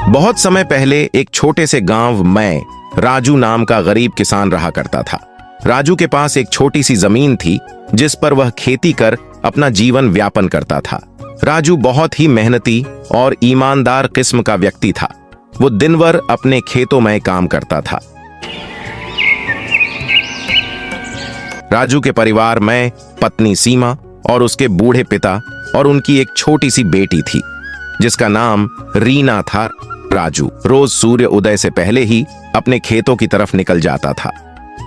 बहुत समय पहले एक छोटे से गांव में राजू नाम का गरीब किसान रहा करता था। राजू के पास एक छोटी सी जमीन थी जिस पर वह खेती कर अपना जीवन व्यापन करता था। राजू बहुत ही मेहनती और ईमानदार किस्म का व्यक्ति था। वो दिन भर अपने खेतों में काम करता था। राजू के परिवार में पत्नी सीमा और उसके बूढ़े पिता और उनकी एक छोटी सी बेटी थी जिसका नाम रीना था। राजू रोज सूर्य उदय से पहले ही अपने खेतों की तरफ निकल जाता था।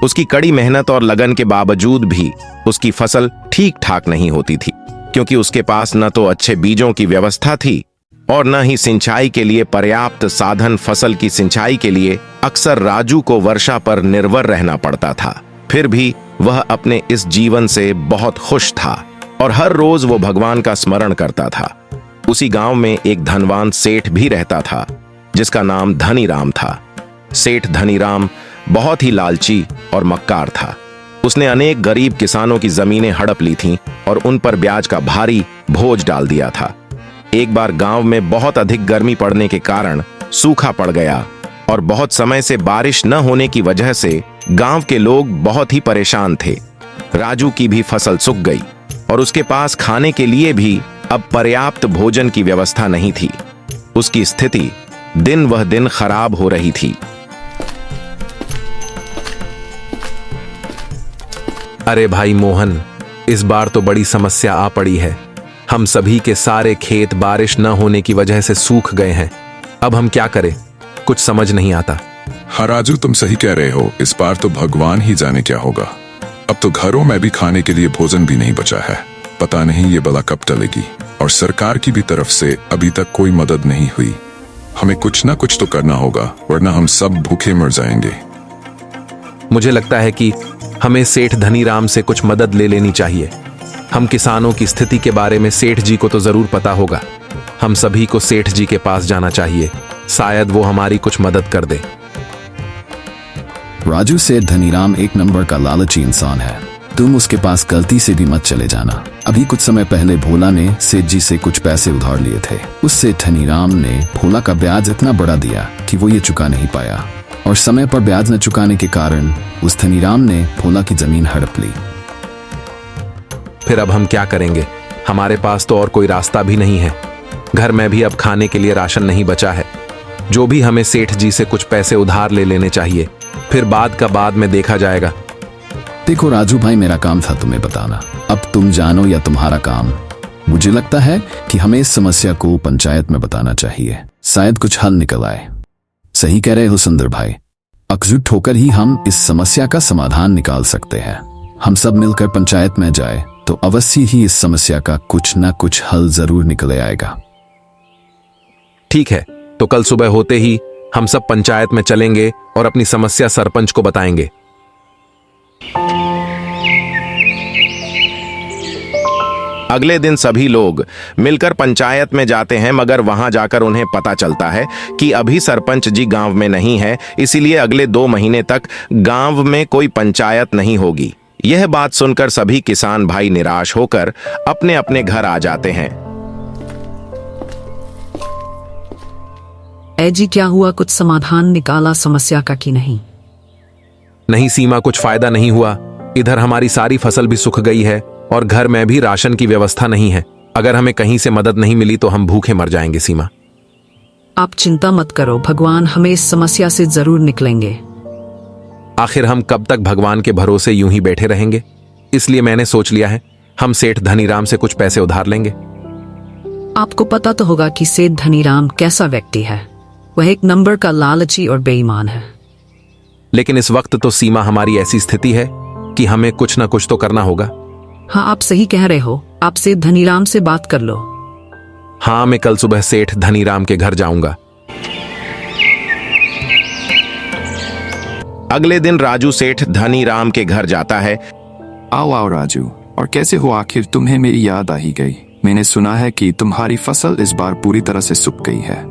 उसकी कड़ी मेहनत और लगन के बावजूद भी उसकी फसल ठीक ठाक नहीं होती थी, क्योंकि उसके पास न तो अच्छे बीजों की व्यवस्था थी और न ही सिंचाई के लिए पर्याप्त साधन। फसल की सिंचाई के लिए अक्सर राजू को वर्षा पर निर्भर रहना पड़ता था। फिर भी वह अपने इस जीवन से बहुत खुश था और हर रोज वो भगवान का स्मरण करता था। उसी गांव में एक धनवान सेठ भी रहता था जिसका नाम धनीराम था। सेठ धनीराम बहुत ही लालची और मक्कार था। उसने अनेक गरीब किसानों की जमीनें हड़प ली थीं और उन पर ब्याज का भारी बोझ डाल दिया था। एक बार गांव में बहुत अधिक गर्मी पड़ने के कारण सूखा पड़ गया और बहुत समय से बारिश न होने की वजह से गांव के लोग बहुत ही परेशान थे। राजू की भी फसल सूख गई और उसके पास खाने के लिए भी अब पर्याप्त भोजन की व्यवस्था नहीं थी। उसकी स्थिति दिन वह दिन खराब हो रही थी। अरे भाई मोहन, इस बार तो बड़ी समस्या आ पड़ी है। हम सभी के सारे खेत बारिश न होने की वजह से सूख गए हैं। अब हम क्या करें, कुछ समझ नहीं आता। हाँ राजू, तुम सही कह रहे हो। इस बार तो भगवान ही जाने क्या होगा। अब तो घरों में भी खाने के लिए भोजन भी नहीं बचा है। पता नहीं ये बला कब टलेगी। और सरकार की भी तरफ से अभी तक कोई मदद नहीं हुई। हमें कुछ ना कुछ तो करना होगा, वरना हम सब भूखे मर जाएंगे। मुझे लगता है कि हमें सेठ धनीराम से कुछ मदद ले लेनी चाहिए। हम किसानों की स्थिति के बारे में सेठ जी को तो जरूर पता होगा। हम सभी को सेठ जी के पास जाना चाहिए, शायद वो हमारी कुछ मदद कर दे। राजू, सेठ धनीराम एक नंबर का लालची इंसान है। तुम उसके पास गलती से भी मत चले जाना। अभी कुछ समय पहले भोला ने सेठ जी से कुछ पैसे उधार लिए थे। उस सेठ धनीराम ने भोला का ब्याज इतना बड़ा दिया कि वो ये चुका नहीं पाया और समय पर ब्याज न चुकाने के कारण उस धनीराम ने भोला की जमीन हड़प ली। फिर अब हम क्या करेंगे? हमारे पास तो और कोई रास्ता भी नहीं है। घर में भी अब खाने के लिए राशन नहीं बचा है। जो भी हमें सेठ जी से कुछ पैसे उधार ले लेने चाहिए, फिर बाद का बाद में देखा जाएगा। देखो राजू भाई, मेरा काम था तुम्हें बताना। अब तुम जानो या तुम्हारा काम। मुझे लगता है कि हमें इस समस्या को पंचायत में बताना चाहिए, शायद कुछ हल निकल आए। सही कह रहे हो सुंदर भाई, एकजुट होकर ही हम इस समस्या का समाधान निकाल सकते हैं। हम सब मिलकर पंचायत में जाए तो अवश्य ही इस समस्या का कुछ न कुछ हल जरूर निकल आएगा। ठीक है, तो कल सुबह होते ही हम सब पंचायत में चलेंगे और अपनी समस्या सरपंच को बताएंगे। अगले दिन सभी लोग मिलकर पंचायत में जाते हैं, मगर वहां जाकर उन्हें पता चलता है कि अभी सरपंच जी गांव में नहीं है, इसीलिए अगले 2 महीने तक गांव में कोई पंचायत नहीं होगी। यह बात सुनकर सभी किसान भाई निराश होकर अपने अपने घर आ जाते हैं। जी क्या हुआ, कुछ समाधान निकाला समस्या का कि नहीं? नहीं सीमा, कुछ फायदा नहीं हुआ। इधर हमारी सारी फसल भी सूख गई है और घर में भी राशन की व्यवस्था नहीं है। अगर हमें कहीं से मदद नहीं मिली तो हम भूखे मर जाएंगे। सीमा, आप चिंता मत करो, भगवान हमें इस समस्या से जरूर निकलेंगे। आखिर हम कब तक भगवान के भरोसे यूं ही बैठे रहेंगे? इसलिए मैंने सोच लिया है, हम सेठ धनीराम से कुछ पैसे उधार लेंगे। आपको पता तो होगा कि सेठ धनीराम कैसा व्यक्ति है। वह एक नंबर का लालची और बेईमान है। लेकिन इस वक्त तो सीमा हमारी ऐसी स्थिति है कि हमें कुछ ना कुछ तो करना होगा। हाँ, आप सही कह रहे हो। आप सेठ धनीराम से बात कर लो। हाँ, मैं कल सुबह सेठ धनीराम के घर जाऊंगा। अगले दिन राजू सेठ धनीराम के घर जाता है। आओ आओ राजू, और कैसे हो? आखिर तुम्हें मेरी याद आ ही गई। मैंने सुना है कि तुम्हारी फसल इस बार पूरी तरह से सूख गई है।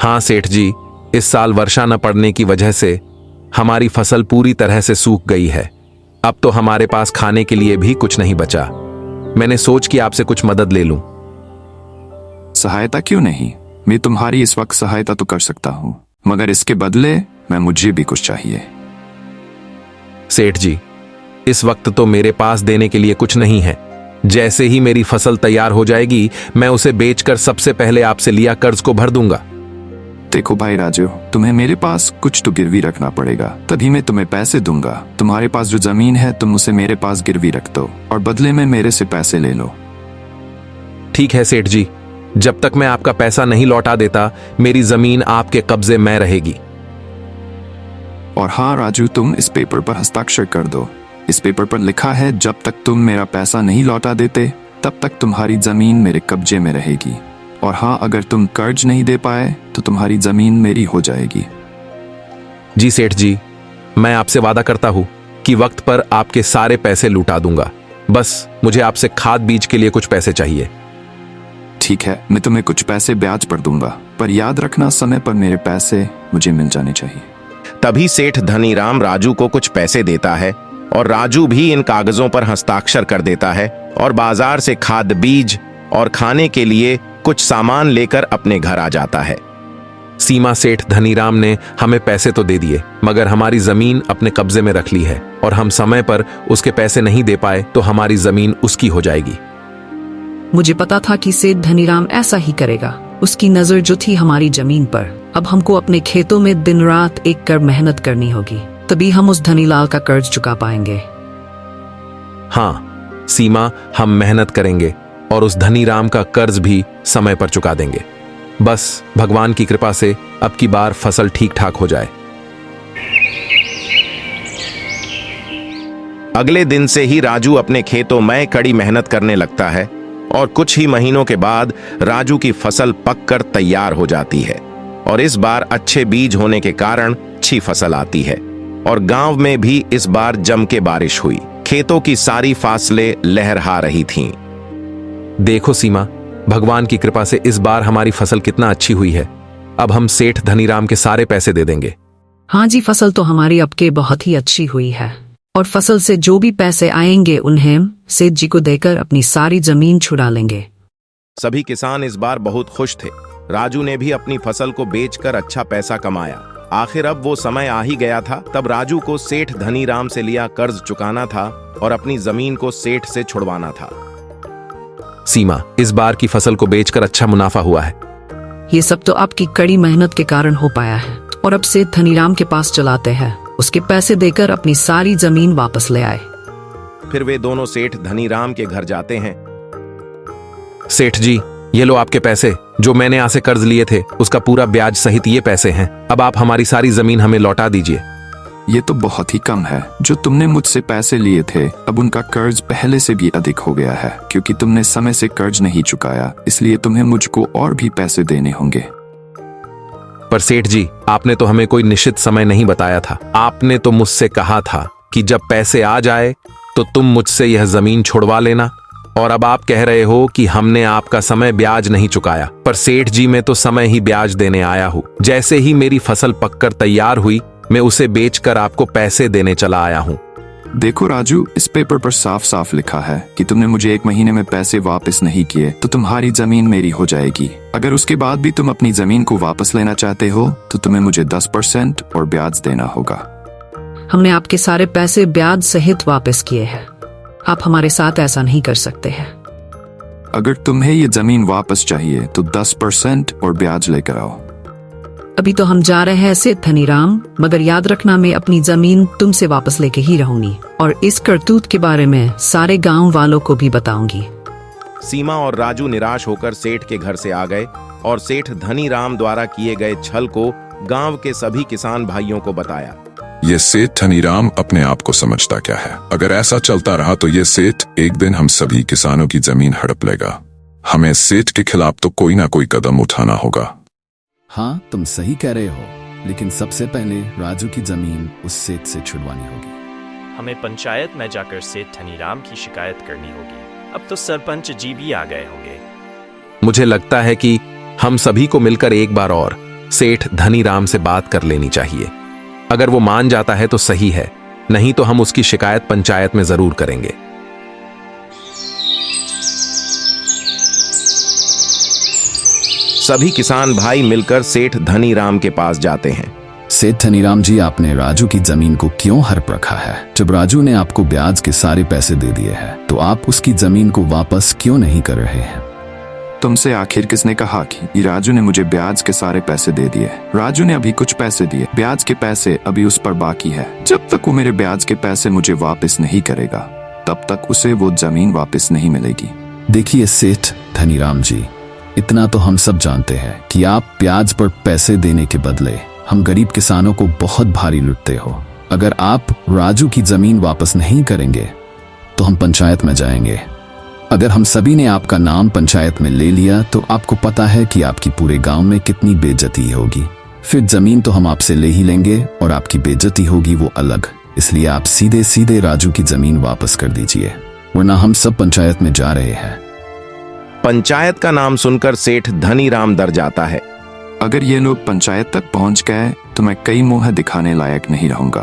हाँ सेठ जी, इस साल वर्षा न पड़ने की वजह से हमारी फसल पूरी तरह से सूख गई है। अब तो हमारे पास खाने के लिए भी कुछ नहीं बचा। मैंने सोच कि आपसे कुछ मदद ले लूं। सहायता क्यों नहीं? मैं तुम्हारी इस वक्त सहायता तो कर सकता हूँ, मगर इसके बदले मुझे भी कुछ चाहिए। सेठ जी, इस वक्त तो मेरे पास देने के लिए कुछ नहीं है। जैसे ही मेरी फसल तैयार हो जाएगी, मैं उसे बेचकर सबसे पहले आपसे लिया कर्ज को भर दूंगा। देखो भाई राजू, तुम्हें मेरे पास कुछ तो गिरवी रखना पड़ेगा, तभी मैं तुम्हें पैसे दूंगा। तुम्हारे पास जो जमीन है तुम उसे मेरे पास गिरवी रख दो और बदले में मेरे से पैसे ले लो। ठीक है सेठ जी, जब तक मैं आपका पैसा नहीं लौटा देता, मेरी जमीन आपके कब्जे में रहेगी। और हाँ राजू, तुम इस पेपर पर हस्ताक्षर कर दो। इस पेपर पर लिखा है, जब तक तुम मेरा पैसा नहीं लौटा देते तब तक तुम्हारी जमीन मेरे कब्जे में रहेगी। और हाँ, अगर तुम कर्ज नहीं दे पाए तो तुम्हारी जमीन मेरी हो जाएगी। जी सेठ जी, मैं आपसे वादा करता हूं कि वक्त पर आपके सारे पैसे लौटा दूंगा। बस मुझे आपसे खाद बीज के लिए कुछ पैसे चाहिए। ठीक है, मैं तुम्हें कुछ पैसे ब्याज पर दूंगा, पर याद रखना समय पर मेरे पैसे मुझे मिल जाने चाहिए। तभी सेठ धनीराम राजू को कुछ पैसे देता है और राजू भी इन कागजों पर हस्ताक्षर कर देता है और बाजार से खाद बीज और खाने के लिए कुछ सामान लेकर अपने घर आ जाता है। सीमा सेठ धनीराम ने हमें पैसे तो दे दिए, मगर हमारी जमीन अपने कब्जे में रख ली है और हम समय पर उसके पैसे नहीं दे पाए तो हमारी जमीन उसकी हो जाएगी। मुझे पता था कि सेठ धनीराम ऐसा ही करेगा। उसकी नजर जो थी हमारी जमीन पर। अब हमको अपने खेतों में दिन रात एक कर मेहनत करनी होगी, तभी हम उस धनीलाल का कर्ज चुका पाएंगे। हाँ सीमा, हम मेहनत करेंगे और उस धनीराम का कर्ज भी समय पर चुका देंगे। बस भगवान की कृपा से अब की बार फसल ठीक ठाक हो जाए। अगले दिन से ही राजू अपने खेतों में कड़ी मेहनत करने लगता है और कुछ ही महीनों के बाद राजू की फसल पककर तैयार हो जाती है और इस बार अच्छे बीज होने के कारण अच्छी फसल आती है और गांव में भी इस बार जम के बारिश हुई। खेतों की सारी फासलें लहरा रही थीं। देखो सीमा, भगवान की कृपा से इस बार हमारी फसल कितना अच्छी हुई है। अब हम सेठ धनीराम के सारे पैसे दे देंगे। हाँ जी, फसल तो हमारी अब के बहुत ही अच्छी हुई है और फसल से जो भी पैसे आएंगे उन्हें सेठ जी को देकर अपनी सारी जमीन छुड़ा लेंगे। सभी किसान इस बार बहुत खुश थे। राजू ने भी अपनी फसल को बेचकर अच्छा पैसा कमाया। आखिर अब वो समय आ ही गया था। तब राजू को सेठ धनीराम से लिया कर्ज चुकाना था और अपनी जमीन को सेठ से छुड़वाना था। सीमा, इस बार की फसल को बेचकर अच्छा मुनाफा हुआ है। ये सब तो आपकी कड़ी मेहनत के कारण हो पाया है। और अब सेठ धनीराम के पास चलाते हैं, उसके पैसे देकर अपनी सारी जमीन वापस ले आए। फिर वे दोनों सेठ धनीराम के घर जाते हैं। सेठ जी, ये लो आपके पैसे। जो मैंने यहाँ से कर्ज लिए थे उसका पूरा ब्याज सहित ये पैसे हैं। अब आप हमारी सारी जमीन हमें लौटा दीजिए। ये तो बहुत ही कम है। जो तुमने मुझसे पैसे लिए थे, अब उनका कर्ज पहले से भी अधिक हो गया है, क्योंकि तुमने समय से कर्ज नहीं चुकाया। इसलिए तुम्हें मुझको और भी पैसे देने होंगे। पर सेठ जी, आपने तो हमें कोई निश्चित समय नहीं बताया था। आपने तो मुझसे कहा था कि जब पैसे आ जाए तो तुम मुझसे यह जमीन छुड़वा लेना, और अब आप कह रहे हो कि हमने आपका समय ब्याज नहीं चुकाया। पर सेठ जी, मैं तो समय ही ब्याज देने आया हूँ। जैसे ही मेरी फसल पककर तैयार हुई, मैं उसे बेचकर आपको पैसे देने चला आया हूँ। देखो राजू, इस पेपर पर साफ साफ लिखा है कि तुमने मुझे 1 महीने में पैसे वापस नहीं किए तो तुम्हारी जमीन मेरी हो जाएगी। अगर उसके बाद भी तुम अपनी जमीन को वापस लेना चाहते हो तो तुम्हें मुझे 10% और ब्याज देना होगा। हमने आपके सारे पैसे ब्याज सहित वापस किए हैं। आप हमारे साथ ऐसा नहीं कर सकते हैं। अगर तुम्हें ये जमीन वापस चाहिए तो 10% और ब्याज लेकर आओ। अभी तो हम जा रहे हैं सेठ धनीराम, मगर याद रखना मैं अपनी जमीन तुमसे वापस लेके ही रहूंगी और इस करतूत के बारे में सारे गांव वालों को भी बताऊंगी। सीमा और राजू निराश होकर सेठ के घर से आ गए और सेठ धनीराम द्वारा किए गए छल को गांव के सभी किसान भाइयों को बताया। ये सेठ धनीराम अपने आप को समझता क्या है? अगर ऐसा चलता रहा तो ये सेठ एक दिन हम सभी किसानों की जमीन हड़प लेगा। हमें सेठ के खिलाफ तो कोई ना कोई कदम उठाना होगा। हाँ, तुम सही कह रहे हो, लेकिन सबसे पहले राजू की जमीन उस सेठ से छुड़वानी होगी। हमें पंचायत में जाकर सेठ धनीराम की शिकायत करनी होगी। अब तो सरपंच जी भी आ गए होंगे। मुझे लगता है कि हम सभी को मिलकर एक बार और सेठ धनीराम से बात कर लेनी चाहिए। अगर वो मान जाता है तो सही है, नहीं तो हम उसकी शिकायत पंचायत में जरूर करेंगे। सभी किसान भाई मिलकर सेठ धनीराम के पास जाते हैं। सेठ धनीराम जी, आपने राजू की जमीन को क्यों हड़प रखा है? जब राजू ने आपको ब्याज के सारे पैसे दे दिए हैं तो आप उसकी जमीन को वापस क्यों नहीं कर रहे हैं? तुमसे आखिर किसने कहा कि राजू ने मुझे ब्याज के सारे पैसे दे दिए? राजू ने अभी कुछ पैसे दिए, ब्याज के पैसे अभी उस पर बाकी है। जब तक वो मेरे ब्याज के पैसे मुझे वापस नहीं करेगा तब तक उसे वो जमीन वापस नहीं मिलेगी। देखिए सेठ धनीराम जी, इतना तो हम सब जानते हैं कि आप ब्याज पर पैसे देने के बदले हम गरीब किसानों को बहुत भारी लुटते हो। अगर आप राजू की जमीन वापस नहीं करेंगे तो हम पंचायत में जाएंगे। अगर हम सभी ने आपका नाम पंचायत में ले लिया तो आपको पता है कि आपकी पूरे गांव में कितनी बेइज्जती होगी। फिर जमीन तो हम आपसे ले ही लेंगे और आपकी बेइज्जती होगी वो अलग। इसलिए आप सीधे सीधे राजू की जमीन वापस कर दीजिए, वरना हम सब पंचायत में जा रहे हैं। पंचायत का नाम सुनकर सेठ धनीराम डर जाता है। अगर ये लोग पंचायत तक पहुंच गए तो मैं कई मुंह दिखाने लायक नहीं रहूंगा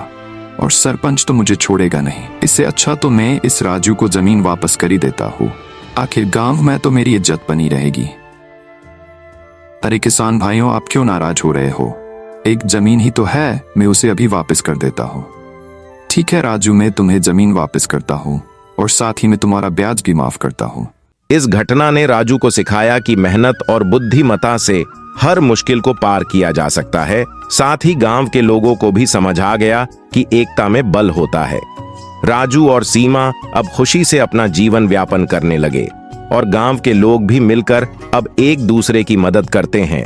और सरपंच तो मुझे छोड़ेगा नहीं। इससे अच्छा तो मैं इस राजू को जमीन वापस कर ही देता हूँ। आखिर गांव में तो मेरी इज्जत बनी रहेगी। अरे किसान भाइयों, आप क्यों नाराज हो रहे हो? एक जमीन ही तो है, मैं उसे अभी वापस कर देता हूँ। ठीक है राजू, मैं तुम्हें जमीन वापस करता हूँ और साथ ही मैं तुम्हारा ब्याज भी माफ करता हूँ। इस घटना ने राजू को सिखाया कि मेहनत और बुद्धिमत्ता से हर मुश्किल को पार किया जा सकता है। साथ ही गांव के लोगों को भी समझ आ गया कि एकता में बल होता है। राजू और सीमा अब खुशी से अपना जीवन व्यापन करने लगे और गांव के लोग भी मिलकर अब एक दूसरे की मदद करते हैं।